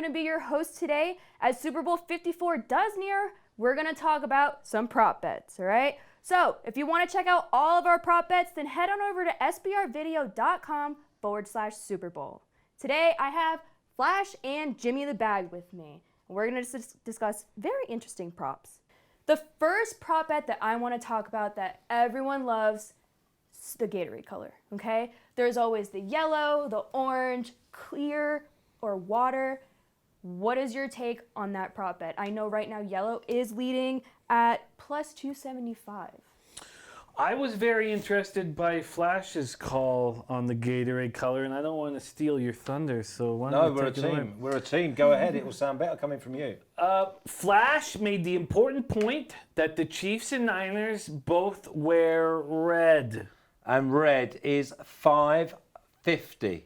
going to be your host today. As Super Bowl 54 does near, we're going to talk about some prop bets, all right? So if you want to check out all of our prop bets, then head on over to sbrvideo.com/Super Bowl. Today I have Flash and Jimmy the Bag with me. We're going to discuss very interesting props. The first prop bet that I want to talk about that everyone loves is the Gatorade color, okay? There's always the yellow, the orange, clear, or water. What is your take on that prop bet? I know right now yellow is leading at plus 275. I was very interested by Flash's call on the Gatorade color, and I don't want to steal your thunder, so why don't we're a team. We're a team. Go ahead. It will sound better coming from you. Flash made the important point that the Chiefs and Niners both wear red. And red is $5.50.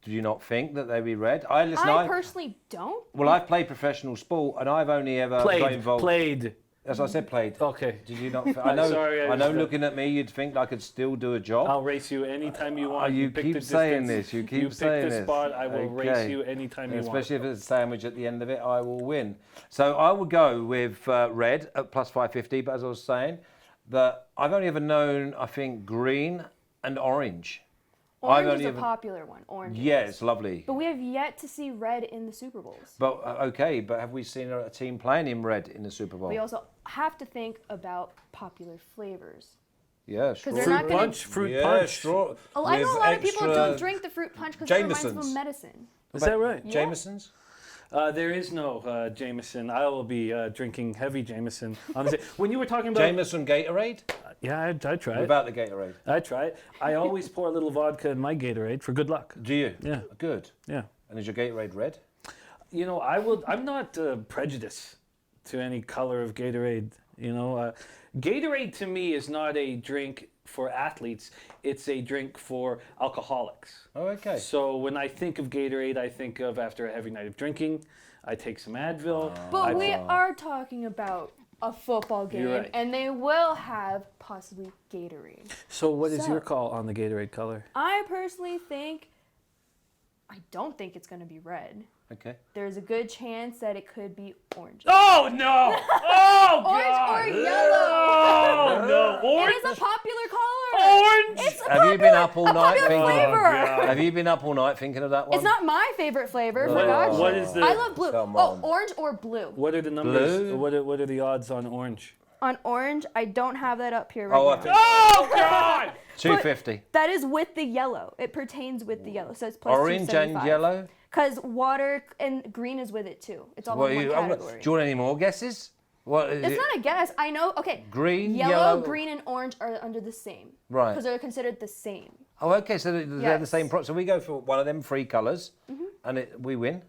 Do you not think that they be red? I personally don't. Well, I've played professional sport, and I've only ever got involved. Played. As I said, played. Okay. Did you not? I know. Sorry, I know. Looking at me, you'd think I could still do a job. I'll race you anytime you want. You keep saying this. You keep saying this. You pick the spot. I will race you anytime you want. Especially if it's a sandwich at the end of it, I will win. So I will go with red at plus 550. But as I was saying, that I've only ever known, I think, green and orange. Orange is a popular one. Orange. Yeah, it's lovely. But we have yet to see red in the Super Bowls. But but have we seen a team playing in red in the Super Bowl? We also have to think about popular flavors. Yeah, fruit punch. Straw. Oh, I know a lot of people don't drink the fruit punch because it reminds them of medicine. Is that right? Yeah. Jameson's? There is no Jameson. I will be drinking heavy Jameson. When you were talking about Jameson Gatorade? Yeah, I try it. Without the Gatorade? I try it. I always pour a little vodka in my Gatorade for good luck. Do you? Yeah. Good. Yeah. And is your Gatorade red? You know, I'm not prejudiced to any color of Gatorade. You know, Gatorade to me is not a drink for athletes. It's a drink for alcoholics. Oh, okay. So when I think of Gatorade, I think of after a heavy night of drinking, I take some Advil. But we are talking about a football game, right. and they will have possibly Gatorade. So what is your call on the Gatorade color? I personally don't think it's going to be red. Okay. There's a good chance that it could be orange. Oh, no! Oh, God! Orange or yellow. Oh, no. Orange? It is a popular color. Orange? It's a Have you been up all night popular thinking? flavor. Have you been up all night thinking of that one? It's not my favorite flavor, for God's What sake. is the... I love blue. Come Oh, on. orange or blue. What are the numbers? Blue? What are the odds on orange? On orange, I don't have that up here right Oh, I now. think Oh, God! 250. That is with the yellow. It pertains with the yellow, so it's plus Orange and 275. yellow? Because water and green is with it too. It's all in one Do category. you want any more guesses? What is It's it? not a guess. I know. Okay. Green, yellow, yellow? green, and orange are under the same. Right. Because they're considered the same. Oh, okay, so they're the Yes. same product. So we go for one of them three colours, and we win?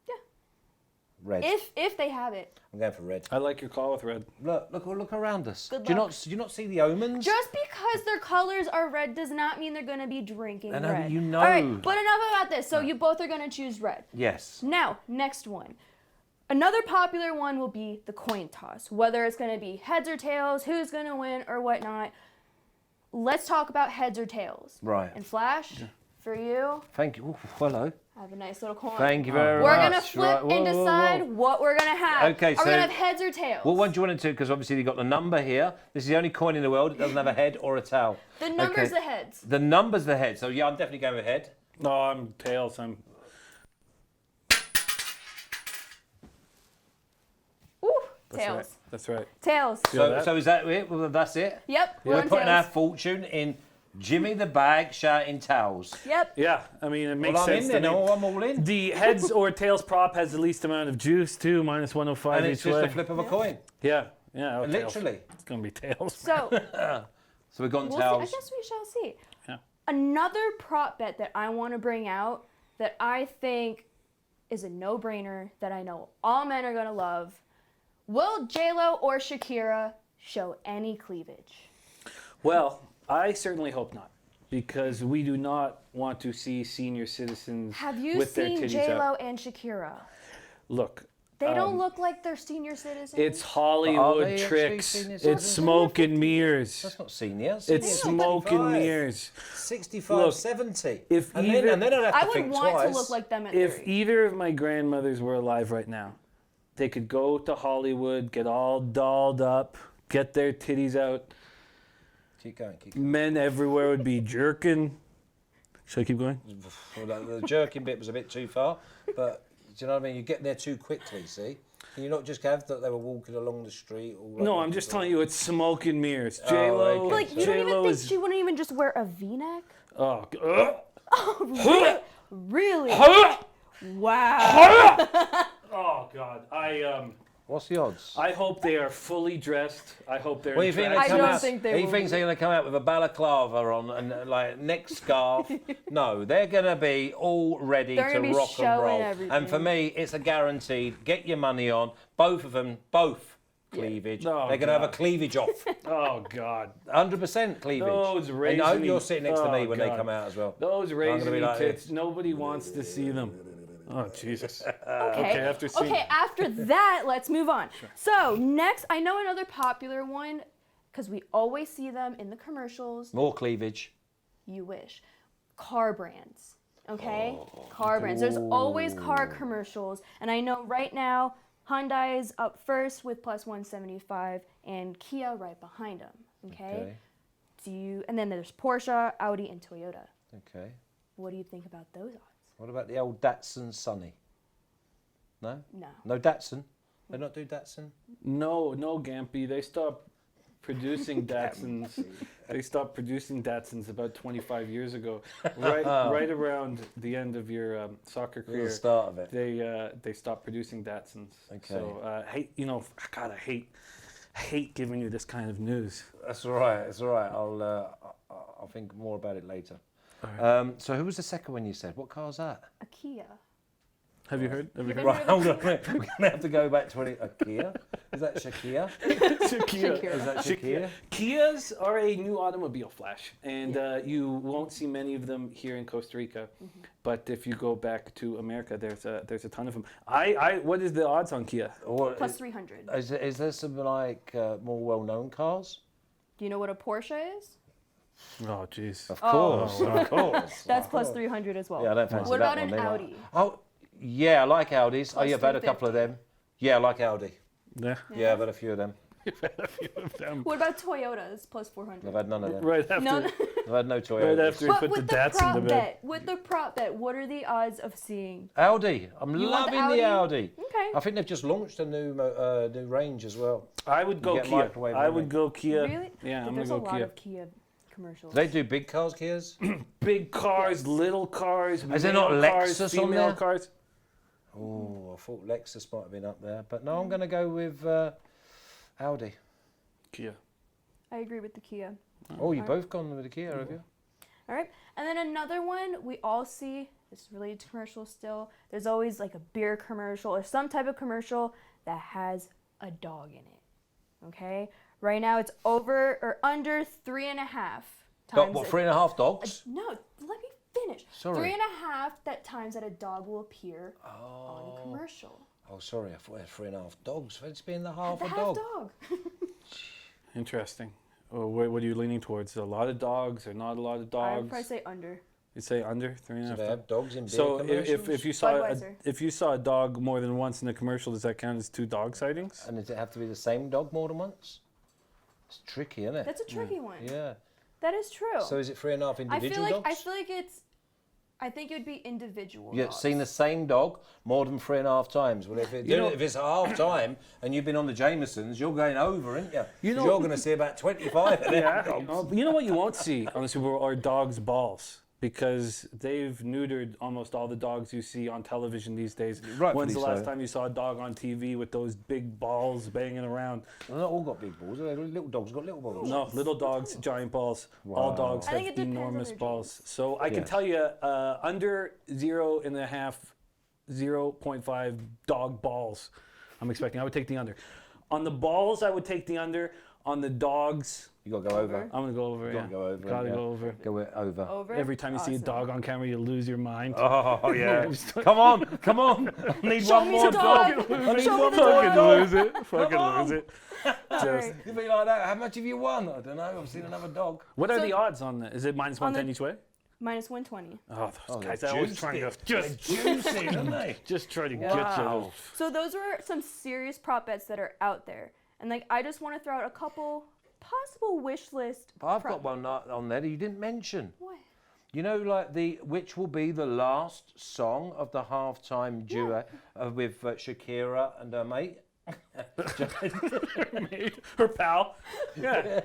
Yeah. Red. If they have it. I'm going for red. I like your call with red. Look around us. Good Do luck. you not see the omens? Just because their colors are red does not mean they're going to be drinking I know, red. you know. All right, but enough about this. So you both are going to choose red. Yes. Now, next one. Another popular one will be the coin toss. Whether it's going to be heads or tails, who's going to win or whatnot. Let's talk about heads or tails. Right. And Flash, for you, Thank you. Ooh, hello. I have a nice little coin. Thank you very We're much. going to flip Right, whoa, and whoa, whoa. decide what we're going to have. Okay, Are we so- going to have heads or tails? Well, what do you want it to? Because obviously you've got the number here. This is the only coin in the world that doesn't have a head or a tail. The number's Okay. the heads. The number's the head. So yeah, I'm definitely going with head. No, I'm tails. Ooh, That's tails. right. That's right. Tails. So is that it? Well, that's it. Yep, we're We're on putting our tails. fortune in Jimmy the Bag shouting towels. Yep. Yeah, I mean, it makes Well, I'm sense in to there. me. No, I'm all in. The heads or tails prop has the least amount of juice too, minus 105 And each it's just way. a flip of a coin. Yeah, yeah. Tails. Literally. It's gonna be tails. So So we've gone we'll see. I tails. guess we shall see. Yeah. Another prop bet that I want to bring out that I think is a no-brainer that I know all men are going to love. Will J-Lo or Shakira show any cleavage? Well, I certainly hope not, because we do not want to see senior citizens Have you with their seen titties J-Lo out. and Shakira? Look, They don't look like they're senior citizens. It's Are Hollywood they actually tricks. senior It's citizens? smoke and mirrors. That's not senior. It's smoke and mirrors. 65, Look, 70. if and either- then I'd have to I would think want twice. to look like them at If 30. either of my grandmothers were alive right now, they could go to Hollywood, get all dolled up, get their titties out. Keep going, keep going. Men everywhere would be jerking. Should I keep going? Well, the jerking bit was a bit too far, but do you know what I mean? You get there too quickly, see? Can you not just have that they were walking along the street? All like No, that I'm just sort telling you, it's smoke and mirrors. Oh, J-Lo, okay. Like, you don't even J-Lo think is... she wouldn't even just wear a V-neck? Oh, Really? Wow. oh God. What's the odds? I hope they are fully dressed. I hope they're What do you think they I come don't out? think they He will thinks be. they're going to come out with a balaclava on and like neck scarf. No, they're going to be all ready They're to gonna be rock and showing roll. everything. And for me, it's a guaranteed. Get your money on. Both of them, both cleavage. Oh, they're going to have a God. cleavage off. Oh God. 100% cleavage. Those And I hope raisiny- you're sitting next to me oh, when they God. come out as well. Those gonna be raisiny like tits. this. Nobody wants to see them. Oh Jesus. Okay. after seeing it. After that, let's move on. So next, I know another popular one, because we always see them in the commercials. More cleavage. You wish. Car brands. Okay? Car brands. There's always car commercials. And I know right now, Hyundai is up first with plus 175 and Kia right behind them. Okay? And then there's Porsche, Audi, and Toyota. Okay. What do you think about those odds? What about the old Datsun Sunny? No? No. No Datsun? They not do Datsun? No, Gampy. They stopped producing Datsuns. They stopped producing Datsuns about 25 years ago. Right around the end of your soccer The career. start of it. They stopped producing Datsuns. Okay. So God, I hate giving you this kind of news. That's all right. It's all right. I'll think more about it later. So who was the second one you said? What car's that? A Kia. Have you heard? Have you heard? Right, hold on. We're going to have to go back to a Kia. Is that Shakira? Shakira. Is that Shakira? Kias are a new automobile flash, and you won't see many of them here in Costa Rica. But if you go back to America, there's a ton of them. What is the odds on Kia? Or Plus 300. is there some like more well-known cars? Do you know what a Porsche is? Oh, jeez. Of course, of course. That's plus 300 as well. Yeah, I don't fancy What that about one. an They're Audi? Oh, yeah, I like Audis. Plus I've had a couple of them. Yeah, I like Audi. Yeah. Yeah, I've had a few of them. A few of them. What about Toyotas? Plus 400. I've had none of them. Right after. No, I've had no Toyotas. Right after we but put with the the Datsun to prop bed. bet, what are the odds of seeing? Audi. I'm You want the loving the Audi. Okay. I think they've just launched a new range as well. I would go get Kia. microwave I on would it. go Kia. Really? Yeah, I'm There's gonna a go lot Kia. of Kia commercials. They do big cars, Kias. Big cars, Yes. little cars. Is there male not cars, Lexus on female there? cars. Oh, I thought Lexus might have been up there, but no, I'm going to go with Audi. Kia. I agree with the Kia. Oh, you both gone with the Kia, have you? All right. And then another one we all see, this is related to commercials still. There's always like a beer commercial or some type of commercial that has a dog in it. Okay? Right now it's over or under 3.5 times. What, 3.5 dogs? No, let me finish. Sorry. 3.5 times that a dog will appear on a commercial. Oh, sorry, I thought it had 3.5 dogs. It's being the half The a half dog. dog. Interesting. Oh, what are you leaning towards? A lot of dogs or not a lot of I would dogs? probably say under. You'd say under 3.5. Do they have dogs in beer So commercials? if you saw Budweiser. if you saw a dog more than once in a commercial, does that count as 2 dog sightings? And does it have to be the same dog more than once? It's tricky, isn't it? That's a tricky one. Yeah. That is true. So is it 3.5 individual dogs? I feel like I think it would be individual. You've dogs. seen the same dog more than 3.5 times. Well, if it's half time and you've been on the Jamesons, you're going over, aren't you? You know- You're going to see about 25 of them dogs. Oh, you know what you won't see on the Super Bowl are dogs' balls. Because they've neutered almost all the dogs you see on television these days. Rightfully When's the last so. time you saw a dog on TV with those big balls banging around? They're not all got big balls. Little dogs got little balls. No, little dogs, giant balls. All Wow. dogs I have think it depends on enormous their balls. So I can Yes. tell you, under 0.5, 0.5 dog balls. I'm expecting. I would take the under. On the balls, I would take the under. On the dogs, You got to go over. I'm gonna go over. Gotta go over, Gotta yeah. go over. Go over. Over. Every time you see a Awesome. dog on camera, you lose your mind. Oh, yeah. Come on. I need Show one me more the dog. dog. I need Show me one the more dog. dog. Lose it. Fucking on. lose it. Alright. You'd be like that. How much have you won? I don't know. I've seen another dog. What are So- the odds on that? Is it minus On the- 110 each way? Minus 120. Oh, those Oh, guys they're are always juiced trying to it. just Juicy, aren't they? just try to Wow. get you. So those are some serious prop bets that are out there. And like I just want to throw out a couple possible wish list. I've got one on there that you didn't mention. What? You know, like which will be the last song of the halftime duet with Shakira and her mate? Her pal. Yeah.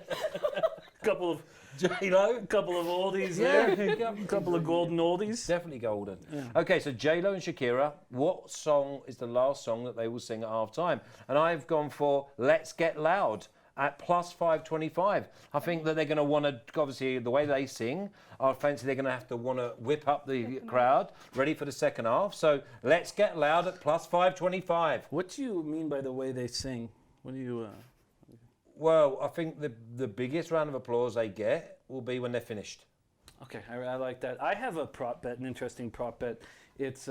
couple of J-Lo? oldies Yeah. there. Couple of golden oldies. Definitely golden. Okay, so J-Lo and Shakira, what song is the last song that they will sing at halftime? And I've gone for Let's Get Loud at plus 525. I think that they're going to want to, obviously, the way they sing, I fancy they're going to have to want to whip up the crowd, ready for the second half. So Let's Get Loud at plus 525. What do you mean by the way they sing? What do you? Well, I think the biggest round of applause they get will be when they're finished. Okay, I like that. I have a prop bet, an interesting prop bet. It's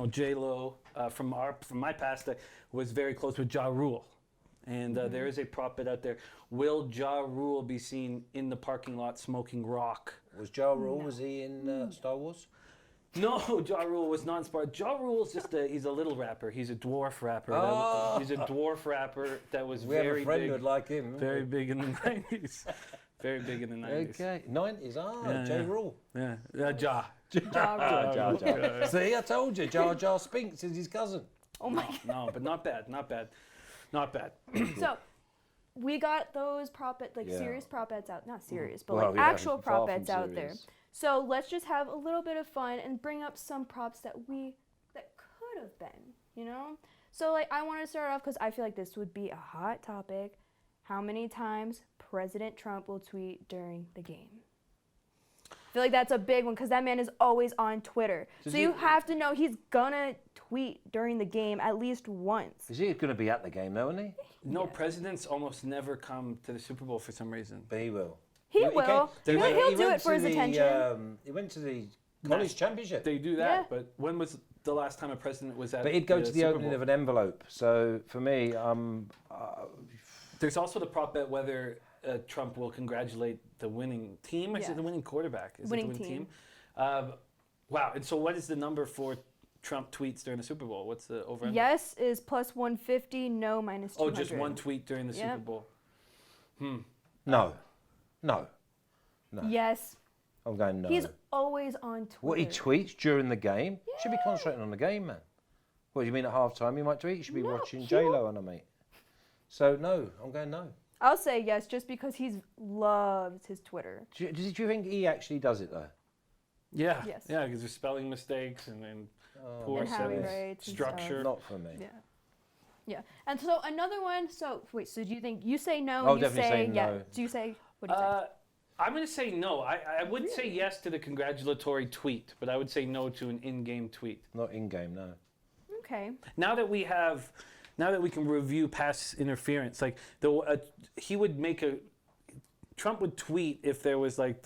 J Lo from my past was very close with Ja Rule, and there is a prop bet out there. Will Ja Rule be seen in the parking lot smoking rock? Was Ja Rule, was he in Star Wars? No, Ja Rule was not inspired. Ja Rule's he's a little rapper. He's a dwarf rapper. Oh. He's a dwarf rapper that was We have very a friend big, who'd like him. very big in the 90s. Very big in the 90s. Okay, 90s. Yeah, J yeah. Rule. Yeah, Ja. Ja Rule. Jar Jar. See, I told you, Jar Jar Spinks is his cousin. Oh my. No, but not bad, not bad, not bad. So we got those prop bet, Yeah. serious prop bets out. Not serious, but Well, like yeah, actual far prop from bets out there. serious. So let's just have a little bit of fun and bring up some props that could have been, you know? So like I want to start off because I feel like this would be a hot topic. How many times President Trump will tweet during the game? I feel like that's a big one because that man is always on Twitter. So you have to know he's gonna tweet during the game at least once. Is he going to be at the game, though, isn't he? No, presidents almost never come to the Super Bowl for some reason. But he will. He will. He'll do it for his attention. He went to the college championship. They do that, Yeah. but when was the last time a president was at But he'd go to the Super opening Bowl? of an envelope. So for me, There's also the prop bet whether Trump will congratulate the winning team or is Yeah. it the winning quarterback? Is Winning it the winning team. Wow, and so what is the number for Trump tweets during the Super Bowl? What's the over? Yes is plus 150, no minus 200. Oh, just one tweet during the Super Yep. Bowl. no. Yes. I'm going no. He's always on Twitter. What he tweets during the game should be concentrating on the game, man. What do you mean at half time he might tweet? He should be No, watching he J-Lo and a mate. So no, I'm going no. I'll say yes just because he loves his Twitter. Do you think he actually does it though? Yeah, Yes. yeah, because there's spelling mistakes and poor And how he sentence writes and stuff. structure. Not for me. Yeah. Yeah. And so another one, so wait, so do you think you say no I'll and you definitely say say yeah. no. Do you say what do you say? I'm going to say no. I would say yes to the congratulatory tweet, but I would say no to an in-game tweet. Not in game, no. Okay. Now that we can review pass interference, like Trump would tweet if there was like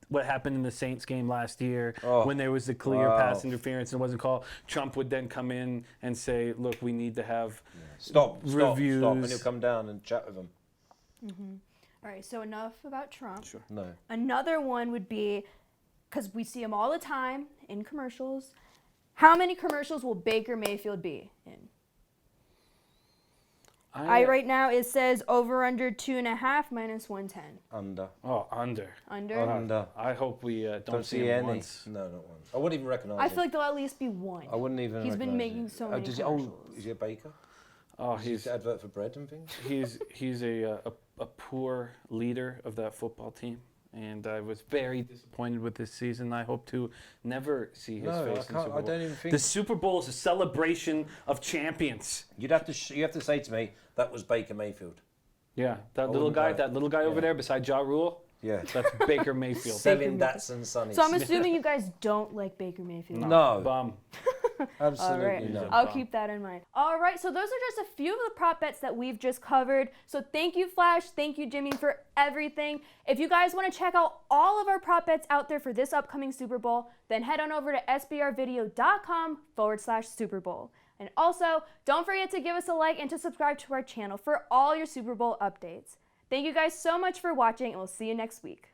what happened in the Saints game last year when there was the clear pass interference and it wasn't called. Trump would then come in and say, "Look, we need to have Stop, reviews." and he'll come down and chat with them. All right, so enough about Trump. Sure. No. Another one would be, because we see him all the time in commercials, how many commercials will Baker Mayfield be in? Right now it says over under 2.5 minus 110. Under. Oh, under. Under? I hope we don't see see him any. once. No, not one. I wouldn't even recognise I him. feel like there'll at least be one. I wouldn't even He's been recognise making him. so many does commercials. is he a baker? Oh, He's he's advert for bread and things? he's a poor leader of that football team, and I was very disappointed with this season. I hope to never see his No, face I in the can't. Super I Bowl. don't even think. The Super Bowl is a celebration of champions. You have to say to me that was Baker Mayfield. Yeah, that wouldn't little guy over yeah. there beside Ja Rule. Yeah. That's Baker Mayfield. Selling Datsun Sunnies. So I'm assuming you guys don't like Baker Mayfield. No. Bum. Absolutely All right. none. I'll keep that in mind. All right, so those are just a few of the prop bets that we've just covered. So thank you, Flash. Thank you, Jimmy, for everything. If you guys want to check out all of our prop bets out there for this upcoming Super Bowl, then head on over to sbrvideo.com/Super Bowl. And also, don't forget to give us a like and to subscribe to our channel for all your Super Bowl updates. Thank you guys so much for watching, and we'll see you next week.